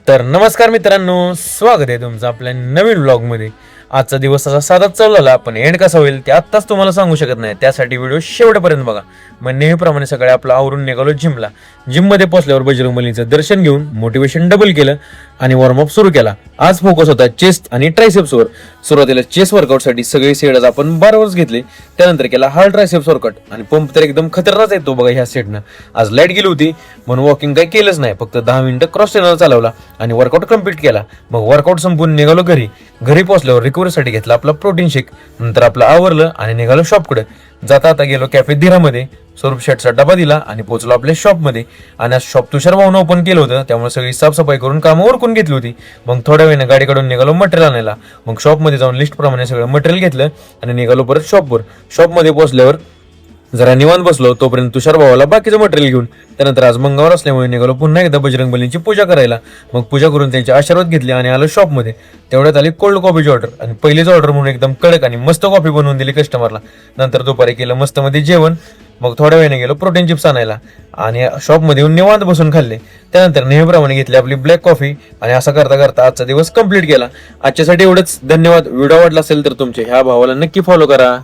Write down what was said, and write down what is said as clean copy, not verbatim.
तर नमस्कार मित्रांनो, स्वागत आहे तुमचं आपल्या नवीन व्लॉगमध्ये. आजचा दिवस असा साधाच चालला, पण एंड कसा होईल ते आत्ताच तुम्हाला सांगू शकत नाही. त्यासाठी व्हिडिओ शेवटपर्यंत बघा. मग नेहमीप्रमाणे सकाळी आपलं आवरून निघालो जिमला. जिममध्ये पोहोचल्यावर बजरंगबलीचं दर्शन घेऊन मोटिवेशन डबल केलं आणि वॉर्मअप सुरू केला. आज फोकस होता चेस्ट आणि ट्रायसेप्सवर. सुरुवातीला चेस्ट वर्कआउटसाठी सगळे सेट आपण बारवरच घेतले. त्यानंतर केला हार्ड ट्रायसेप्स वर्कआउट आणि पंप तर एकदम खतरनाक येतो बघा ह्या सेटनं. आज लाईट गेली होती म्हणून वॉकिंग काही केलंच नाही, फक्त 10 मिनिटं क्रॉस ट्रेनर चालवला आणि वर्कआउट कम्प्लीट केला. मग वर्कआउट संपून निघालो घरी. घरी पोहोचल्यावर रिकव्हरीसाठी घेतला आपला प्रोटीन शेक. नंतर आपलं आवरलं आणि निघालो शॉपकडे. जाता आता गेलो कॅफे धीरामध्ये, स्वरूप शर्टचा डबा दिला आणि पोहोचलो आपल्या शॉपमध्ये. आणि आज शॉप तुषार भाऊनं ओपन केलं होतं, त्यामुळे सगळी साफसफाई करून कामं ओरकून घेतली होती. मग थोड्या वेळाने गाडी काढून निघालो मटेरियल आणायला. मग शॉपमध्ये जाऊन लिस्ट प्रमाणे सगळं मटेरियल घेतलं आणि निघालो परत शॉपवर. शॉपमध्ये पोहोचल्यावर जरा निवांत बसलो, तोपर्यंत तुषार भावाला बाकीचं मटेरियल घेऊन. त्यानंतर आज मंगळवार असल्यामुळे निघालो पुन्हा एकदा बजरंगबलींची पूजा करायला. मग पूजा करून त्यांचे आशीर्वाद घेतले आणि आलो शॉपमध्ये. तेवढ्यात आली कोल्ड कॉफीची ऑर्डर आणि पहिलीच ऑर्डर म्हणून एकदम कडक आणि मस्त कॉफी बनवून दिली कस्टमरला. नंतर दुपारी केलं मस्त मध्ये जेवण. मग थोड्या वेळाने गेलो प्रोटीन चिप्स आणायला आणि शॉपमध्ये येऊन निवांत बसून खाल्ले. त्यानंतर नेहमीप्रमाणे घेतली आपली ब्लॅक कॉफी आणि असं करता करता आजचा दिवस कंप्लीट केला. आजच्यासाठी एवढंच. धन्यवाद. व्हिडिओ आवडला असेल तर तुमच्या ह्या भावाला नक्की फॉलो करा.